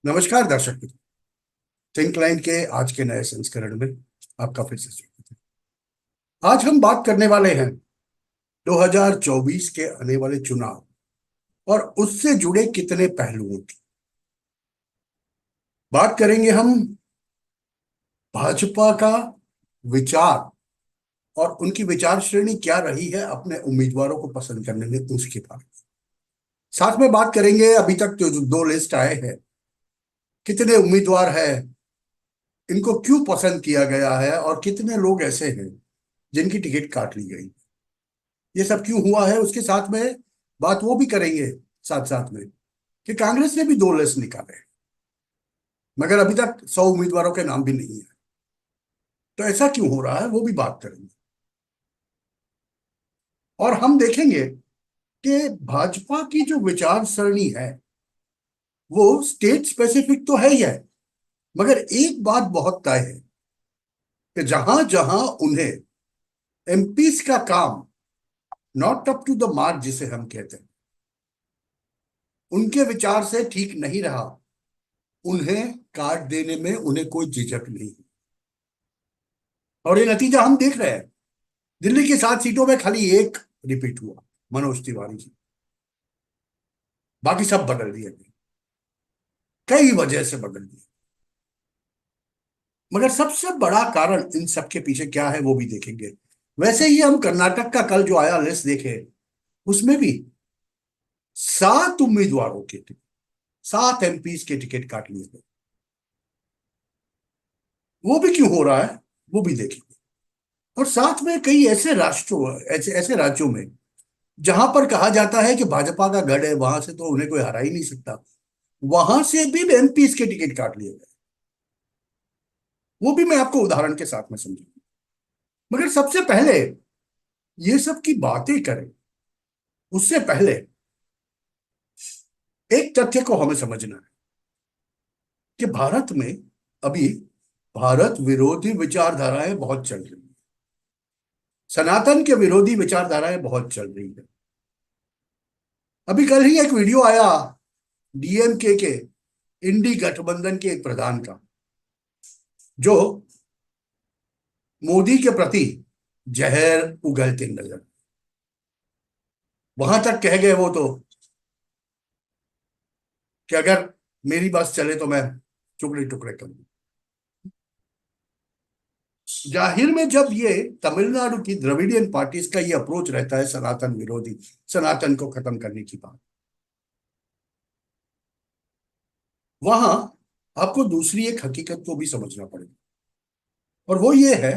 नमस्कार दर्शक मित्रों। थिंक लाइन के आज के नए संस्करण में आपका फिर से स्वागत है। आज हम बात करने वाले हैं 2024 के आने वाले चुनाव और उससे जुड़े कितने पहलुओं की। बात करेंगे हम भाजपा का विचार और उनकी विचार श्रेणी क्या रही है अपने उम्मीदवारों को पसंद करने में, उसके बारे में। साथ में बात करेंगे अभी तक जो दो लिस्ट आए हैं, कितने उम्मीदवार हैं, इनको क्यों पसंद किया गया है और कितने लोग ऐसे हैं जिनकी टिकट काट ली गई। ये सब क्यों हुआ है, उसके साथ में बात वो भी करेंगे साथ साथ में कि कांग्रेस ने भी दो लिस्ट निकाले मगर अभी तक 100 उम्मीदवारों के नाम भी नहीं है। तो ऐसा क्यों हो रहा है वो भी बात करेंगे। और हम देखेंगे कि भाजपा की जो विचार सरणी है वो स्टेट स्पेसिफिक तो है ही है, मगर एक बात बहुत तय है कि जहां जहां उन्हें एमपीस का काम not up to the mark जिसे हम कहते हैं, उनके विचार से ठीक नहीं रहा, उन्हें काट देने में उन्हें कोई झिझक नहीं। और ये नतीजा हम देख रहे हैं। दिल्ली की 7 सीटों में खाली एक रिपीट हुआ, मनोज तिवारी जी। बाकी सब बदल दिए गए, कई वजह से बदल दिए। मगर सबसे बड़ा कारण इन सब के पीछे क्या है वो भी देखेंगे। वैसे ही हम कर्नाटक का कल जो आया लिस्ट देखे, उसमें भी 7 उम्मीदवारों के टिकट, 7 एमपीस के टिकट काट लिए गए। वो भी क्यों हो रहा है वो भी देखेंगे। और साथ में कई ऐसे राष्ट्रों, ऐसे ऐसे राज्यों में जहां पर कहा जाता है कि भाजपा का गढ़ है, वहां से तो उन्हें कोई हरा ही नहीं सकता, वहां से भी एमपीस के टिकट काट लिए गए। वो भी मैं आपको उदाहरण के साथ में समझाऊंगा। मगर सबसे पहले ये सब की बातें करें उससे पहले एक तथ्य को हमें समझना है कि भारत में अभी भारत विरोधी विचारधाराएं बहुत चल रही है। सनातन के विरोधी विचारधाराएं बहुत चल रही है। अभी कल ही एक वीडियो आया डीएमके के इंडी गठबंधन के एक प्रधान का, जो मोदी के प्रति जहर उगलते नजर, वहां तक कह गए वो तो कि अगर मेरी बस चले तो मैं टुकड़े टुकड़े कर दूं। जाहिर में जब ये तमिलनाडु की द्रविडियन पार्टीज का ये अप्रोच रहता है सनातन विरोधी, सनातन को खत्म करने की बात, वहां आपको दूसरी एक हकीकत को भी समझना पड़ेगा। और वो ये है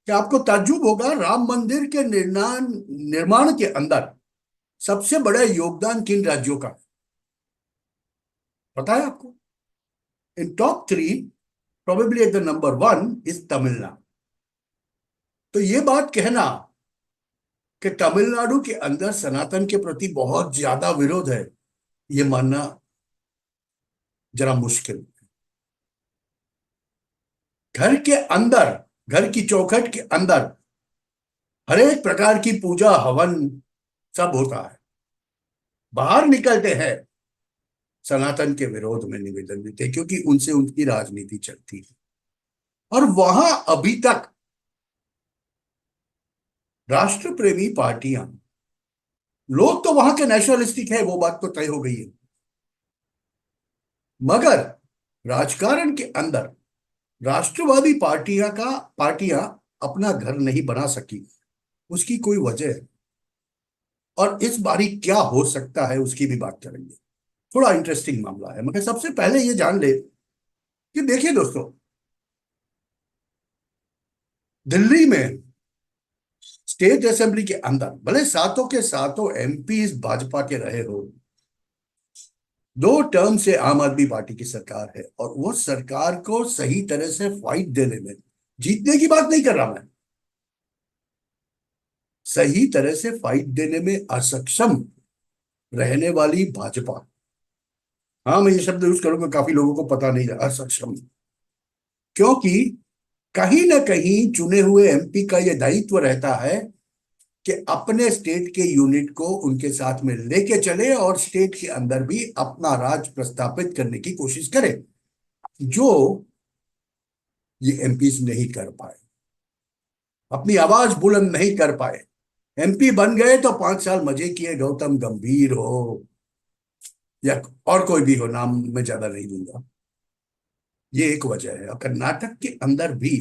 कि आपको ताज्जुब होगा, राम मंदिर के निर्माण निर्माण के अंदर सबसे बड़ा योगदान किन राज्यों का है? पता है आपको? इन top 3, probably at the number 1 is Tamil Nadu. तो ये बात कहना कि तमिलनाडु के अंदर सनातन के प्रति बहुत ज्यादा विरोध है, ये मानना जरा मुश्किल। घर के अंदर, घर की चौखट के अंदर हर एक प्रकार की पूजा हवन सब होता है, बाहर निकलते हैं सनातन के विरोध में निवेदन देते हैं, क्योंकि उनसे उनकी राजनीति चलती है। और वहां अभी तक राष्ट्र प्रेमी पार्टियां, लोग तो वहां के नेशनलिस्टिक है, वो बात तो तय हो गई है, मगर राजकारण के अंदर राष्ट्रवादी पार्टियां अपना घर नहीं बना सकी। उसकी कोई वजह है और इस बारी क्या हो सकता है उसकी भी बात करेंगे। थोड़ा इंटरेस्टिंग मामला है, मगर सबसे पहले ये जान ले कि देखिए दोस्तों, दिल्ली में स्टेट असेंबली के अंदर भले सातों के सातों एमपी भाजपा के रहे हो, 2 टर्म से आम आदमी पार्टी की सरकार है और वो सरकार को सही तरह से फाइट देने में, जीतने की बात नहीं कर रहा मैं, सही तरह से फाइट देने में असक्षम रहने वाली भाजपा। हाँ, मैं ये शब्द यूज करूंगा, काफी लोगों को पता नहीं है असक्षम, क्योंकि कहीं ना कहीं चुने हुए एमपी का यह दायित्व रहता है कि अपने स्टेट के यूनिट को उनके साथ में लेके चले और स्टेट के अंदर भी अपना राज प्रस्थापित करने की कोशिश करे, जो ये एमपीज नहीं कर पाए, अपनी आवाज बुलंद नहीं कर पाए। एमपी बन गए तो 5 साल मजे किए, गौतम गंभीर हो या और कोई भी हो, नाम मैं ज्यादा नहीं लूंगा। ये एक वजह है। और कर्नाटक के अंदर भी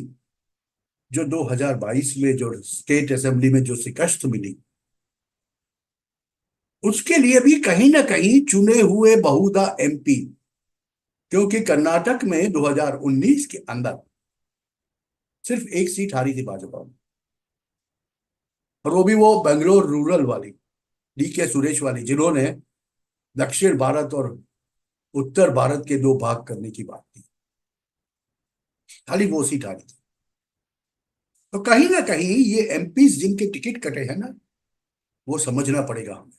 जो 2022 में जो स्टेट असेंबली में जो शिकस्त मिली, उसके लिए भी कहीं ना कहीं चुने हुए बहुधा एमपी, क्योंकि कर्नाटक में 2019 के अंदर सिर्फ एक सीट हारी थी भाजपा में, और वो भी वो बेंगलोर रूरल वाली, डीके सुरेश वाली, जिन्होंने दक्षिण भारत और उत्तर भारत के दो भाग करने की बात की, खाली वो सीट हारी थी। तो कहीं ना कहीं ये एमपीज जिनके टिकट कटे हैं ना, वो समझना पड़ेगा हमें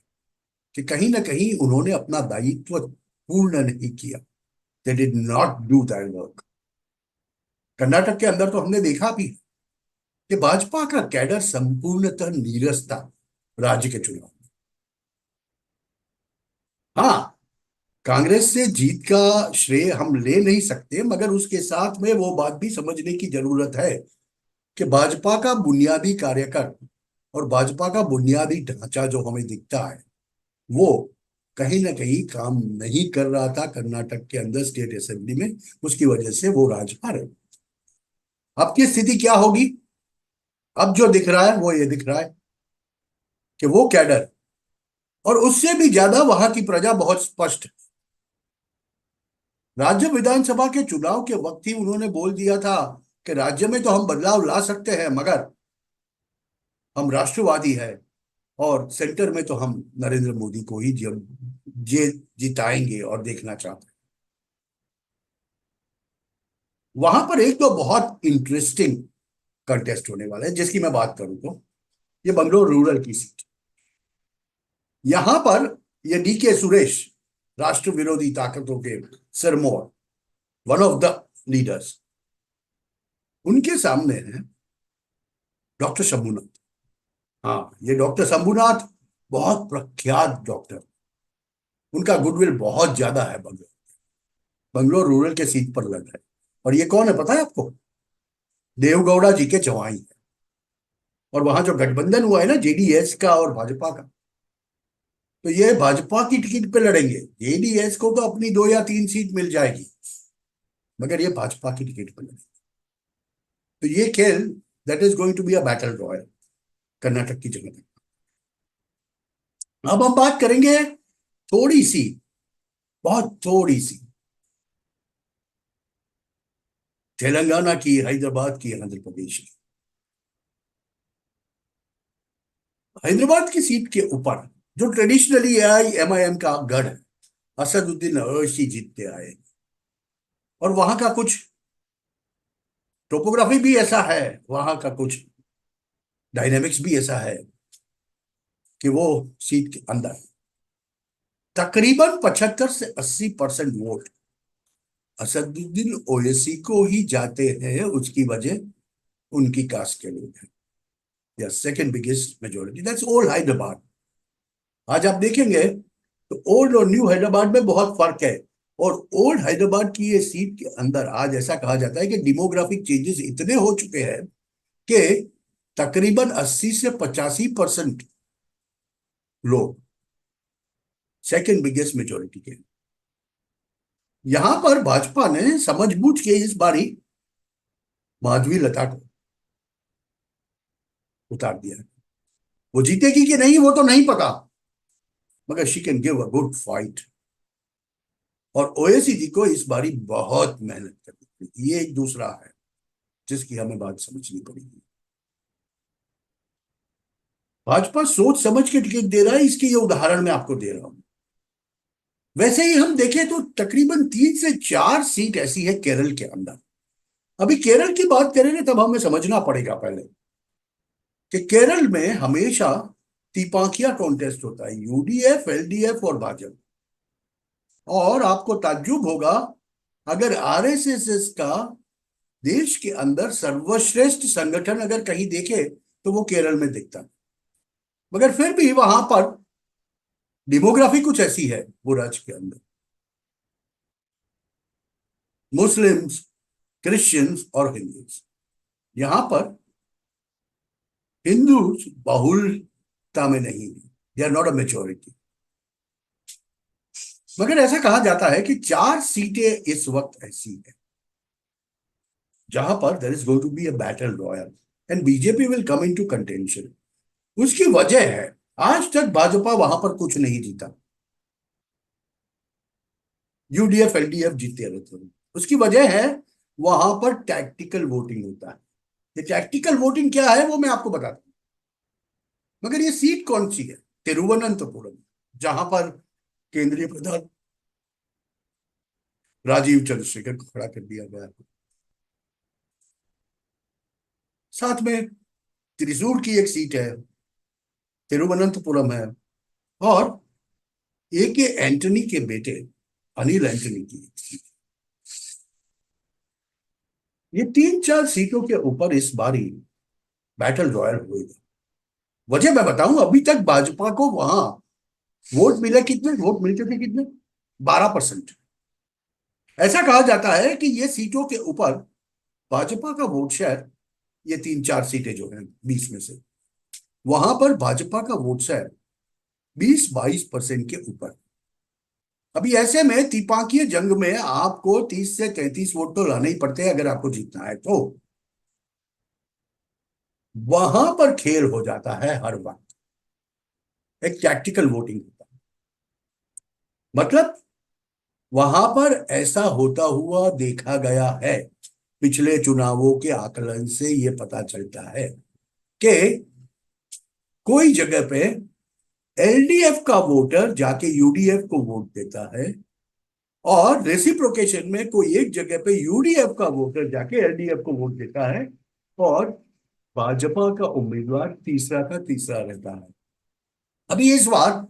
कि कहीं ना कहीं उन्होंने अपना दायित्व पूर्ण नहीं किया। They did not do that work. Karnataka के अंदर तो हमने देखा भी कि भाजपा का कैडर संपूर्णतः नीरस था राज्य के चुनाव में। हाँ, कांग्रेस से जीत का श्रेय हम ले नहीं सकते, मगर उसके साथ में वो बात भी समझने की जरूरत है कि भाजपा का बुनियादी कार्यकर और भाजपा का बुनियादी ढांचा जो हमें दिखता है, वो कहीं ना कहीं काम नहीं कर रहा था कर्नाटक के अंदर स्टेट असेंबली में। उसकी वजह से वो राज हारे। अब की स्थिति क्या होगी? अब जो दिख रहा है वो ये दिख रहा है कि वो कैडर और उससे भी ज्यादा वहां की प्रजा बहुत स्पष्ट है। राज्य विधानसभा के चुनाव के वक्त ही उन्होंने बोल दिया था कि राज्य में तो हम बदलाव ला सकते हैं, मगर हम राष्ट्रवादी है और सेंटर में तो हम नरेंद्र मोदी को ही जे जिताएंगे और देखना चाहते हैं। वहां पर एक तो बहुत इंटरेस्टिंग कंटेस्ट होने वाला है जिसकी मैं बात करूं तो ये बंगलोर रूरल की सीट। यहां पर ये डीके सुरेश, राष्ट्र विरोधी ताकतों के Sirmaur, one of the leaders, उनके सामने है डॉक्टर शंभूनाथ। हाँ, ये डॉक्टर शंभूनाथ बहुत प्रख्यात डॉक्टर, उनका गुडविल बहुत ज्यादा है। बंगलोर बंगलोर रूरल के सीट पर लड़ रहे। और ये कौन है पता है आपको? देवगौड़ा जी के चवाई है। और वहां जो गठबंधन हुआ है ना, जेडीएस का और भाजपा का, तो ये भाजपा की टिकट पे लड़ेंगे। जेडीएस को तो अपनी 2 या 3 सीट मिल जाएगी, मगर ये भाजपा की टिकट पे लड़ेंगे। तो ये खेल, that is going to be a battle royal Karnataka की जगह। अब हम बात करेंगे थोड़ी सी, बहुत थोड़ी सी, तेलंगाना की, हैदराबाद की, आंध्र प्रदेश की। हैदराबाद की सीट के ऊपर जो ट्रेडिशनली एमआईएम का गढ़ है, असदुद्दीन ओवैसी जीतते आए। और वहां का कुछ टोपोग्राफी भी ऐसा है, वहां का कुछ डायनेमिक्स भी ऐसा है कि वो सीट के अंदर तकरीबन 75 से 80% वोट असदुद्दीन ओवैसी को ही जाते हैं। उसकी वजह उनकी कास्ट के लोग हैं, या second biggest majority, that's old Hyderabad. आज आप देखेंगे तो ओल्ड और न्यू हैदराबाद में बहुत फर्क है। और ओल्ड हैदराबाद की ये सीट के अंदर आज ऐसा कहा जाता है कि डिमोग्राफिक चेंजेस इतने हो चुके हैं कि तकरीबन 80 से 85% लोग सेकंड बिगेस्ट मेजोरिटी के। यहां पर भाजपा ने समझबूझ के इस बारी माधवी लता को उतार दिया है। वो जीतेगी कि नहीं वो तो नहीं पता, मगर she can give a good fight. और ओवैसी जी को इस बारी बहुत मेहनत करनी पड़ेगी। ये एक दूसरा है जिसकी हमें बात समझनी पड़ेगी। भाजपा सोच समझ के टिकट दे रहा है, इसके ये उदाहरण मैं आपको दे रहा हूं। वैसे ही हम देखें तो तकरीबन 3 से 4 सीट ऐसी है केरल के अंदर। अभी केरल की बात करें ना, तब हमें समझना पड़ेगा पहले कि केरल में हमेशा तिपांकिया कॉन्टेस्ट होता है, यूडीएफ, एलडीएफ और भाजपा। और आपको ताज्जुब होगा अगर आरएसएस का देश के अंदर सर्वश्रेष्ठ संगठन अगर कहीं देखे तो वो केरल में दिखता है। मगर फिर भी वहां पर डेमोग्राफी कुछ ऐसी है वो राज्य के अंदर, मुस्लिम्स, क्रिश्चियंस और हिंदूज, यहां पर हिंदू बहुलता में नहीं है, they are not a majority. मगर ऐसा कहा जाता है कि 4 सीटें इस वक्त ऐसी है जहां पर there is going to be a battle royal and BJP will come into contention. उसकी वजह है, आज तक भाजपा वहां पर कुछ नहीं जीता, यूडीएफ एलडीएफ जीते रहते हैं। उसकी वजह है वहां पर टैक्टिकल वोटिंग होता है। ये टैक्टिकल वोटिंग क्या है वो मैं आपको बताता हूँ। मगर ये सीट कौन सी है? तिरुवनंतपुरम, जहां पर केंद्रीय प्रधान राजीव चंद्रशेखर को खड़ा कर दिया गया। साथ में त्रिशूर की एक सीट है, तिरुवनंतपुरम है, और ए के एंटनी के बेटे अनिल एंटनी की एक सीट। ये 3-4 सीटों के ऊपर इस बारी बैटल रॉयल होएगा। वजह मैं बताऊं, अभी तक भाजपा को वहां वोट मिले, कितने वोट मिलते थे, कितने? 12%। ऐसा कहा जाता है कि ये सीटों के ऊपर भाजपा का वोट शेयर, ये 3-4 सीटें जो हैं 20 में से, वहां पर भाजपा का वोट शेयर 20-22% के ऊपर। अभी ऐसे में त्रिपांकीय जंग में आपको 30 से 33 वोट तो लाने ही पड़ते हैं अगर आपको जीतना है तो। वहां पर खेल हो जाता है हर वक्त, एक टैक्टिकल वोटिंग होता है। मतलब वहां पर ऐसा होता हुआ देखा गया है, पिछले चुनावों के आकलन से यह पता चलता है कि कोई जगह पे एलडीएफ का वोटर जाके यूडीएफ को वोट देता है, और रेसिप्रोकेशन में कोई एक जगह पे यूडीएफ का वोटर जाके एलडीएफ को वोट देता है, और भाजपा का उम्मीदवार तीसरा का तीसरा रहता है। अभी इस बार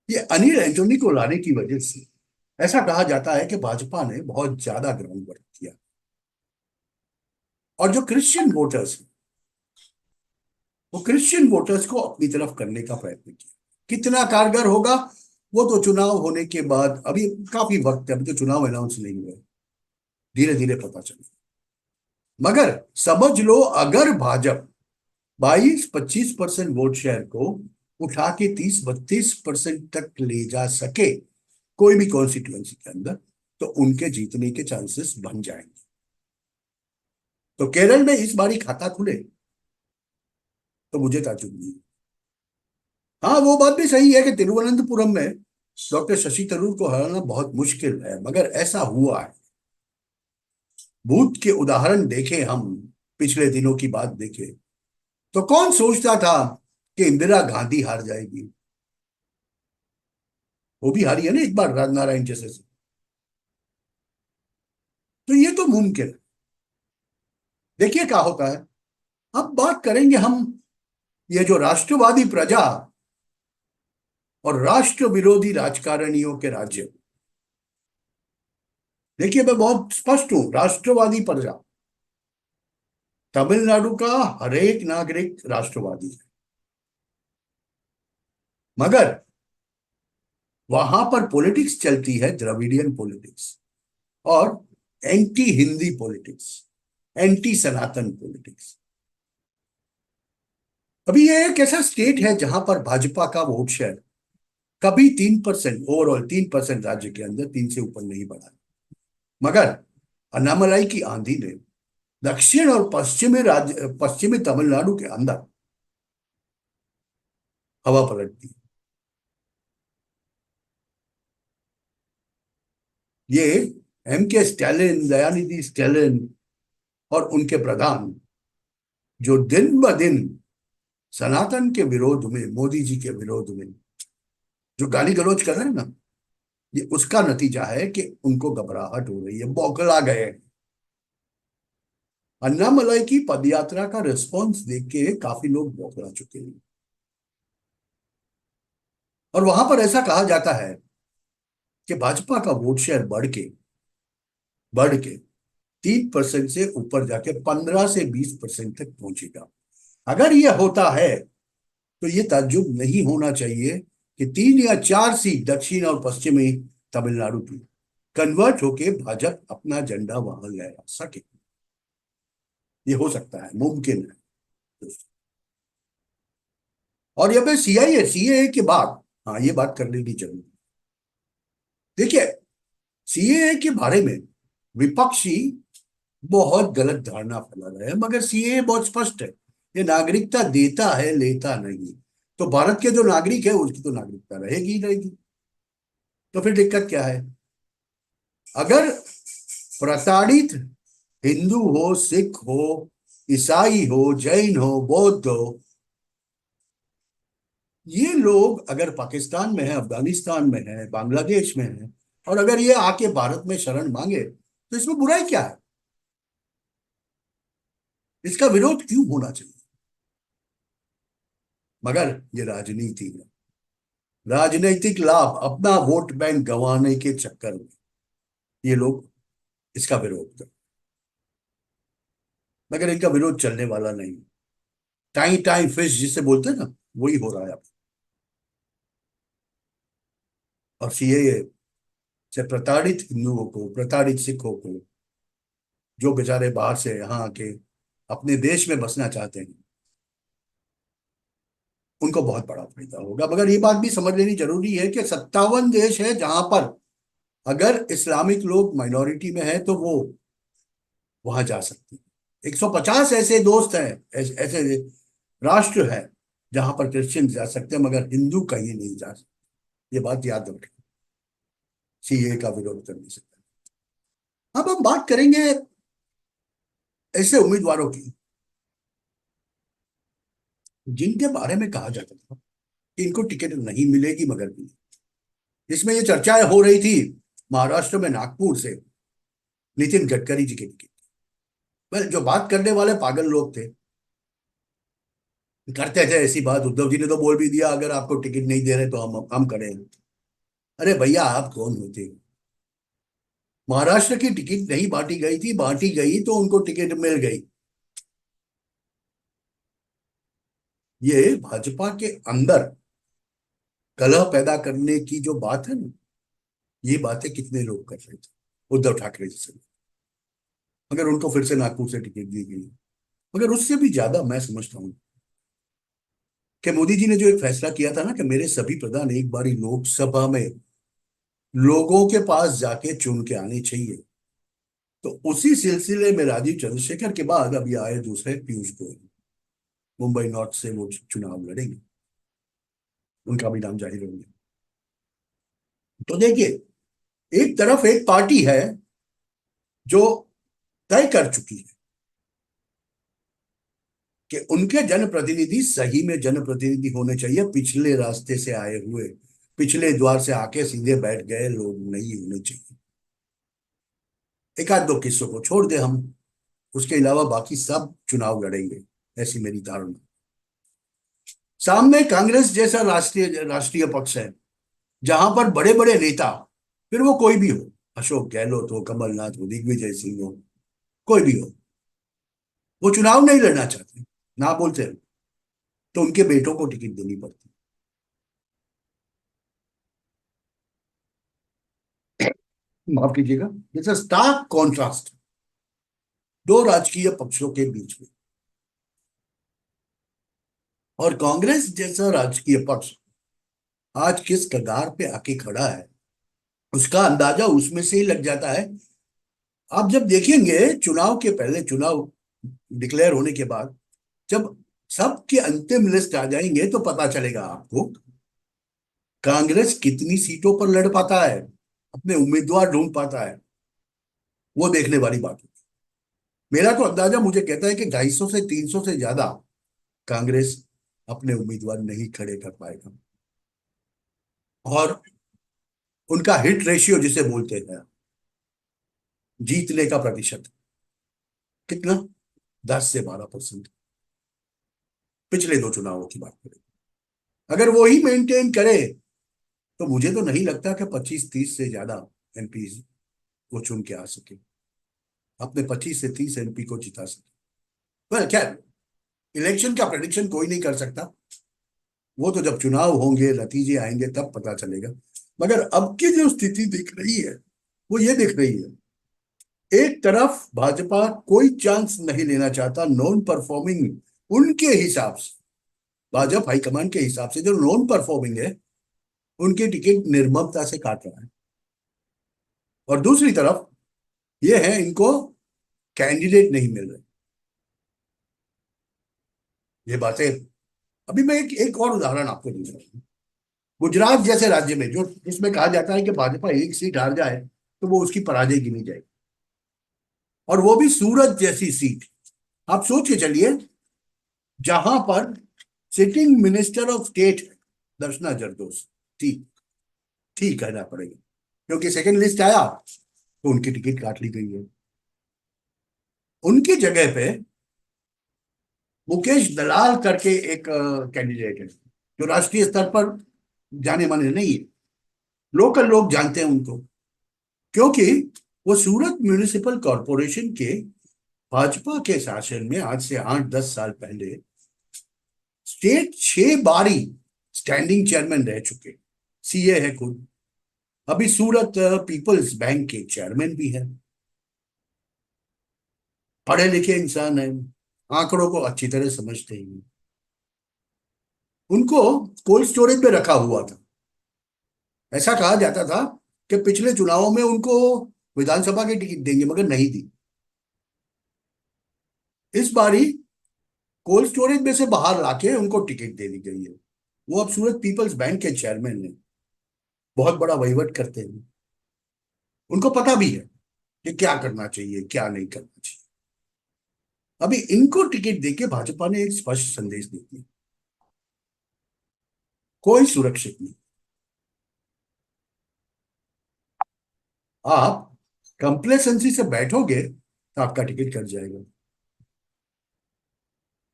ये अनिल एंटोनी को लाने की वजह से ऐसा कहा जाता है कि भाजपा ने बहुत ज्यादा ग्राउंड वर्क किया, और जो क्रिश्चियन वोटर्स, वो क्रिश्चियन वोटर्स को अपनी तरफ करने का प्रयत्न किया। कितना कारगर होगा वो तो चुनाव होने के बाद, अभी काफी वक्त है, अभी तो चुनाव अनाउंस नहीं हुए, धीरे धीरे पता चलेगा। मगर समझ लो, अगर भाजपा 22-25% वोट शेयर को उठा के 30-32% तक ले जा सके कोई भी कॉन्स्टिट्यूएंसी के अंदर, तो उनके जीतने के चांसेस बन जाएंगे। तो केरल में इस बारी खाता खुले तो मुझे ताज्जुब नहीं। हाँ, वो बात भी सही है कि तिरुवनंतपुरम में डॉक्टर शशि थरूर को हराना बहुत मुश्किल है, मगर ऐसा हुआ है। भूत के उदाहरण देखे हम, पिछले दिनों की बात देखे, तो कौन सोचता था कि इंदिरा गांधी हार जाएगी? वो भी हारी है ना एक बार, राजनारायण जैसे से। तो ये तो मुमकिन है। देखिए क्या होता है। अब बात करेंगे हम, ये जो राष्ट्रवादी प्रजा और राष्ट्र विरोधी राजकारणियों के राज्य। देखिए, मैं बहुत स्पष्ट हूं, राष्ट्रवादी प्रजा, तमिलनाडु का हर एक नागरिक राष्ट्रवादी है, मगर वहां पर पॉलिटिक्स चलती है द्रविडियन पॉलिटिक्स, और एंटी हिंदी पॉलिटिक्स, एंटी सनातन पॉलिटिक्स। अभी ये एक ऐसा स्टेट है जहां पर भाजपा का वोट शेयर कभी 3%, ओवरऑल 3% राज्य के अंदर 3 से ऊपर नहीं बढ़ा। मगर अन्नामलाई की आंधी ने दक्षिण और पश्चिमी तमिलनाडु के अंदर हवा पलट दी। ये एम के स्टैलिन, दयानिधि स्टैलिन और उनके प्रधान, जो दिन ब दिन सनातन के विरोध में, मोदी जी के विरोध में जो गाली गलौज कर रहे हैं ना, ये उसका नतीजा है कि उनको घबराहट हो रही है, बौखला गए। अन्नामलाई की पदयात्रा का रिस्पॉन्स देख के काफी लोग बौखला चुके हैं। और वहां पर ऐसा कहा जाता है कि भाजपा का वोट शेयर बढ़ के 3% से ऊपर जाके 15 से 20% तक पहुंचेगा। अगर यह होता है तो ये ताज्जुब नहीं होना चाहिए कि 3 या 4 सीट दक्षिण और पश्चिमी तमिलनाडु की कन्वर्ट होके भाजपा अपना झंडा वहां लहरा सके। ये हो सकता है, मुमकिन है दोस्तों। और ये पे सीएए के बाद, हाँ ये बात करने की जरूरत है। देखिए, सीएए के बारे में विपक्षी बहुत गलत धारणा फैला रहे हैं, मगर सीएए बहुत स्पष्ट है। ये नागरिकता देता है, लेता नहीं। तो भारत के जो नागरिक है उसकी तो नागरिकता रहेगी ही रहेगी। तो फिर दिक्कत क्या है? अगर प्रताड़ित हिंदू हो, सिख हो, ईसाई हो, जैन हो, बौद्ध हो, ये लोग अगर पाकिस्तान में है, अफगानिस्तान में है, बांग्लादेश में है, और अगर ये आके भारत में शरण मांगे, तो इसमें बुराई क्या है? इसका विरोध क्यों होना चाहिए? मगर ये राजनीति है, राजनीतिक लाभ, अपना वोट बैंक गंवाने के चक्कर में ये लोग इसका विरोध कर, मगर इनका विरोध चलने वाला नहीं। टाई टाई फिश जिसे बोलते हैं ना, वही हो रहा है अब। और सीएए से प्रताड़ित हिंदुओं को, प्रताड़ित सिखों को, जो बेचारे बाहर से यहाँ आके अपने देश में बसना चाहते हैं, उनको बहुत बड़ा फायदा होगा। मगर ये बात भी समझ लेनी जरूरी है कि 57 देश है जहां पर अगर इस्लामिक लोग माइनॉरिटी में है तो वो वहां जा सकते हैं। 150 ऐसे दोस्त हैं, ऐसे राष्ट्र है जहां पर क्रिश्चियन जा सकते हैं, मगर हिंदू कहीं नहीं जा सकते। ये बात याद रखें सीए का विरोध करने से पहले। अब हम बात करेंगे ऐसे उम्मीदवारों की जिनके बारे में कहा जाता था कि इनको टिकट नहीं मिलेगी, मगर मिली। जिसमें ये चर्चाएं हो रही थी महाराष्ट्र में नागपुर से नितिन गडकरी जी के टिकट। वेल, जो बात करने वाले पागल लोग थे, करते थे ऐसी बात। उद्धव जी ने तो बोल भी दिया, अगर आपको टिकट नहीं दे रहे तो हम करें। अरे भैया, आप कौन होते हो? महाराष्ट्र की टिकट नहीं बांटी गई थी, बांटी गई तो उनको टिकट मिल गई। ये भाजपा के अंदर कलह पैदा करने की जो बात है ना, ये बातें कितने लोग कर रहे थे, उद्धव ठाकरे जी से। मगर उनको फिर से नागपुर से टिकट दी गई। मगर उससे भी ज्यादा मैं समझता हूँ कि मोदी जी ने जो एक फैसला किया था ना कि मेरे सभी प्रधान एक बारी लोकसभा में लोगों के पास जाके चुन के आने चाहिए। तो उसी सिलसिले में राजीव चंद्रशेखर के बाद अभी आए दूसरे पीयूष गोयल, मुंबई नॉर्थ से वो चुनाव लड़ेंगे। उनका भी नाम जाहिर हो गया। तो देखिए, एक तरफ एक पार्टी है जो तय कर चुकी है कि उनके जनप्रतिनिधि सही में जनप्रतिनिधि होने चाहिए, पिछले रास्ते से आए हुए, पिछले द्वार से आके सीधे बैठ गए लोग नहीं होने चाहिए। एक आध दो किस्सों को छोड़ दे हम, उसके अलावा बाकी सब चुनाव लड़ेंगे, ऐसी मेरी धारणा। सामने कांग्रेस जैसा राष्ट्रीय राष्ट्रीय पक्ष है जहां पर बड़े बड़े नेता, फिर वो कोई भी हो, अशोक गहलोत हो, कमलनाथ हो, दिग्विजय सिंह हो, कोई भी हो, वो चुनाव नहीं लड़ना चाहते, ना बोलते हैं, तो उनके बेटों को टिकट देनी पड़ती है। माफ कीजिएगा। जैसे स्टार्क कॉन्ट्रास्ट दो राजकीय पक्षों के बीच में। और कांग्रेस जैसा राजकीय पक्ष आज किस कगार पे आके खड़ा है, उसका अंदाजा उसमें से ही लग जाता है। आप जब देखेंगे चुनाव के पहले, चुनाव डिक्लेयर होने के बाद, जब सबके अंतिम लिस्ट आ जाएंगे तो पता चलेगा आपको कांग्रेस कितनी सीटों पर लड़ पाता है, अपने उम्मीदवार ढूंढ पाता है। वो देखने वाली बात होगी। मेरा तो अंदाजा मुझे कहता है कि 250 से 300 से ज्यादा कांग्रेस अपने उम्मीदवार नहीं खड़े कर पाएगा। और उनका हिट रेशियो जिसे बोलते हैं, जीतने का प्रतिशत, कितना? 10 से 12%। पिछले दो चुनावों की बात करें, अगर वो ही मेंटेन करे तो मुझे तो नहीं लगता कि 25-30 से ज्यादा एमपी वो चुन के आ सके, अपने 25 से 30 एमपी को जिता सके। वेल खैर, इलेक्शन का प्रेडिक्शन कोई नहीं कर सकता। वो तो जब चुनाव होंगे, नतीजे आएंगे, तब पता चलेगा। मगर अब की जो स्थिति दिख रही है, वो ये दिख रही है, एक तरफ भाजपा कोई चांस नहीं लेना चाहता, नॉन परफॉर्मिंग उनके हिसाब से, भाजपा हाईकमान के हिसाब से जो नॉन परफॉर्मिंग है, उनकी टिकट निर्ममता से काट रहा है। और दूसरी तरफ ये है, इनको कैंडिडेट नहीं मिल रहे। ये बातें, अभी मैं एक और उदाहरण आपको दे रहा हूँ। गुजरात जैसे राज्य में, जो जिसमें कहा जाता है कि भाजपा एक सीट हार जाए तो वो उसकी पराजय गिनी जाएगी, और वो भी सूरत जैसी सीट। आप सोच के चलिए, जहां पर sitting minister of state Darshana Jardosh थी थी कहना पड़ेगा, क्योंकि सेकंड लिस्ट आया तो उनकी टिकट काट ली गई है। उनकी जगह पे मुकेश दलाल करके एक कैंडिडेट है, जो राष्ट्रीय स्तर पर जाने माने नहीं है, लोकल लोग जानते हैं उनको, क्योंकि वो सूरत म्यूनिसिपल कॉरपोरेशन के भाजपा के शासन में आज से 8-10 साल पहले स्टेट 6 बारी स्टैंडिंग चेयरमैन रह चुके, सीए है खुद, अभी सूरत पीपल्स बैंक के चेयरमैन भी है, पढ़े लिखे इंसान है, आंकड़ों को अच्छी तरह समझते हैं। उनको कोल्ड स्टोरेज में रखा हुआ था। ऐसा कहा जाता था कि पिछले चुनावों में उनको विधानसभा की टिकट देंगे, मगर नहीं दी। इस बारी कोल्ड स्टोरेज में से बाहर लाके उनको टिकट दे दी गई है। वो अब सूरत पीपल्स बैंक के चेयरमैन है, बहुत बड़ा वहीवट करते हैं। उनको पता भी है कि क्या करना चाहिए, क्या नहीं करना चाहिए। अभी इनको टिकट देके भाजपा ने एक स्पष्ट संदेश दे दिया, कोई सुरक्षित नहीं। आप कंप्लेसेंसी से बैठोगे तो आपका टिकट कट जाएगा।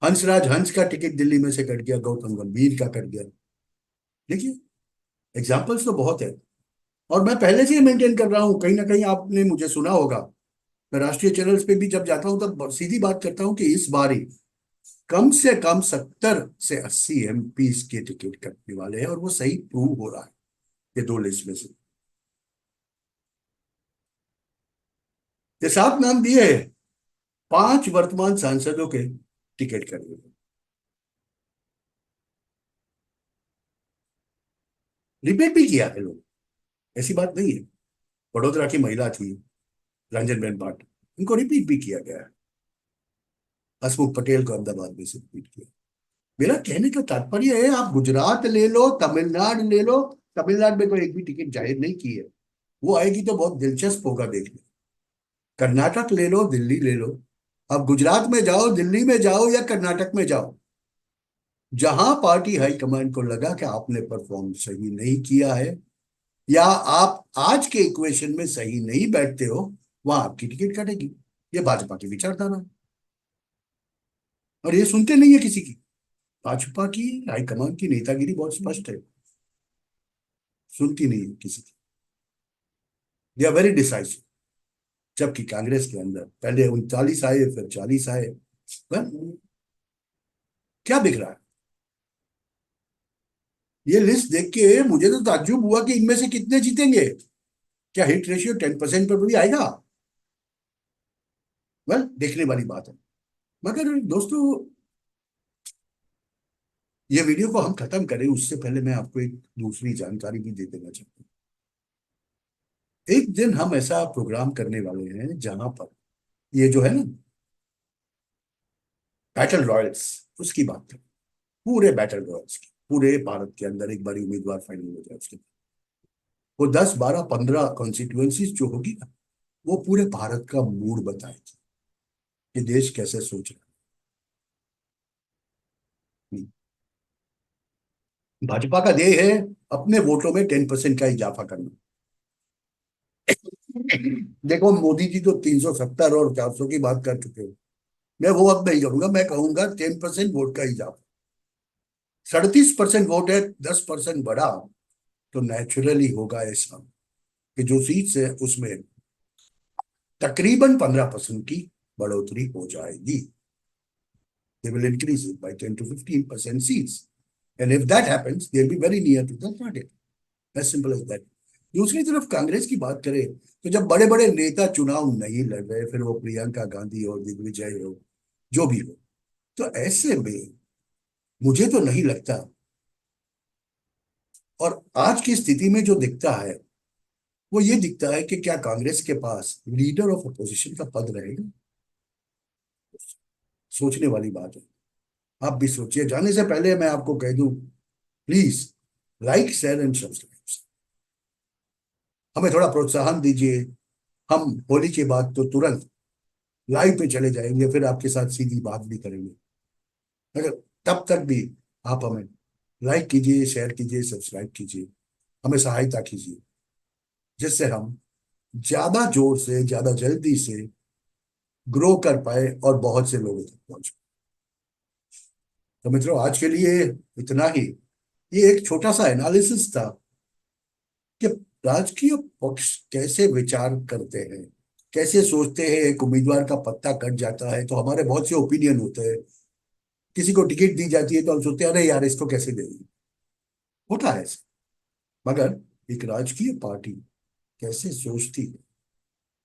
हंसराज हंस का टिकट दिल्ली में से कट गया, गौतम गंभीर का कट गया। देखिए, एग्जाम्पल्स तो बहुत है। और मैं पहले से ही मेंटेन कर रहा हूं, कहीं ना कहीं आपने मुझे सुना होगा, मैं राष्ट्रीय चैनल्स पे भी जब जाता हूं तब सीधी बात करता हूं कि इस बार ही कम से कम 70 से 80 एमपी के टिकट कटने वाले हैं, और वो सही प्रूव हो रहा है ये दो लिस्ट में से। ये 7 नाम दिए हैं, 5 वर्तमान सांसदों के टिकट कट गए। रिपीट भी किया है लोग, ऐसी बात नहीं है। वडोदरा की महिला थी, रंजन बेन पाट, इनको रिपीट भी किया गया है। हसमुख पटेल को अहमदाबाद में से रिपीट किया। मेरा कहने का तात्पर्य है, आप गुजरात ले लो, तमिलनाडु ले लो, तमिलनाडु में कोई एक भी टिकट जाहिर नहीं की है, वो आएगी तो बहुत दिलचस्प होगा देखने। कर्नाटक ले लो, दिल्ली ले लो, अब गुजरात में जाओ, दिल्ली में जाओ या कर्नाटक में जाओ, जहां पार्टी हाईकमांड को लगा कि आपने परफॉर्म सही नहीं किया है, या आप आज के इक्वेशन में सही नहीं बैठते हो, वहां आपकी टिकट कटेगी। ये भाजपा की विचारधारा है, और ये सुनते नहीं है किसी की। भाजपा की हाईकमान की नेतागिरी बहुत स्पष्ट है, सुनती नहीं है किसी की। They are very decisive. जबकि कांग्रेस के अंदर पहले 39 आए, फिर 40 आए। वह क्या बिक रहा है? ये लिस्ट देख के मुझे तो ताज्जुब हुआ कि इनमें से कितने जीतेंगे। क्या हिट रेशियो 10% पर भी आएगा? वह देखने वाली बात है। मगर दोस्तों, ये वीडियो को हम खत्म करें उससे पहले मैं आपको एक दूसरी जानकारी भी दे देना चाहता हूँ। एक दिन हम ऐसा प्रोग्राम करने वाले हैं जहां पर ये जो है ना, बैटल रॉयल्स, उसकी बात करें। पूरे बैटल रॉयल्स की, पूरे भारत के अंदर एक बारी उम्मीदवार फाइनल हो जाए उसके बाद, वो 10, 12, 15 कॉन्स्टिट्युएंसीज जो होगी ना, वो पूरे भारत का मूड बताएगी कि देश कैसे सोच रहा है। भाजपा का ध्येय है अपने वोटों में 10% का इजाफा करना। देखो, मोदी जी तो 370 और 400 की बात कर चुके हो। मैं वो अब नहीं करूंगा, मैं कहूंगा 10% वोट का इजाफा। 37% वोट है, 10% बढ़ा तो नेचुरली होगा ऐसा कि जो सीट्स है उसमें तकरीबन 15% की बढ़ोतरी हो जाएगी। They will increase it by 10 to 15% seats. And if that happens they will be very near to the target, as simple as that. दूसरी तरफ कांग्रेस की बात करें तो जब बड़े बड़े नेता चुनाव नहीं लड़ रहे, फिर वो प्रियंका गांधी हो, दिग्विजय हो, जो भी हो, तो ऐसे में मुझे तो नहीं लगता, और आज की स्थिति में जो दिखता है वो ये दिखता है कि क्या कांग्रेस के पास लीडर ऑफ अपोजिशन का पद रहेगा। सोचने वाली बात है। आप भी सोचिए। जाने से पहले मैं आपको कह दूं, please like share and subscribe, हमें थोड़ा प्रोत्साहन दीजिए। हम होली के बाद तो तुरंत लाइव पे चले जाएंगे, फिर आपके साथ सीधी बात भी करेंगे। अगर तब तक भी आप हमें लाइक कीजिए, शेयर कीजिए, सब्सक्राइब कीजिए, हमें सहायता कीजिए, जिससे हम ज्यादा जोर से, ज्यादा जल्दी से ग्रो कर पाए और बहुत से लोगों तक पहुंच पाए। तो मित्रों, आज के लिए इतना ही। ये एक छोटा सा एनालिसिस था कि राजकीय पक्ष कैसे विचार करते हैं, कैसे सोचते हैं। एक उम्मीदवार का पत्ता कट जाता है तो हमारे बहुत से ओपिनियन होते हैं। किसी को टिकट दी जाती है तो हम सोचते हैं अरे यार इसको कैसे देंगे, होता है ऐसे। मगर एक राजकीय पार्टी कैसे सोचती है,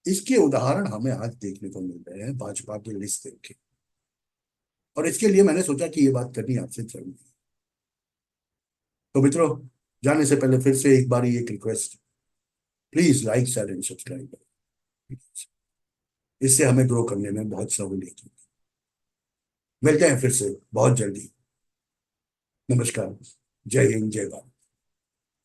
इसके उदाहरण हमें आज देखने को मिल रहे हैं भाजपा की लिस्ट देख के। और इसके लिए मैंने सोचा कि ये बात करनी आपसे जरूरी है। तो मित्रों, जाने से पहले फिर से एक बार एक request, please like share and subscribe, इससे हमें ग्रो करने में बहुत सहूलियत होगी। मिलते हैं फिर से बहुत जल्दी। नमस्कार। जय हिंद, जय भारत।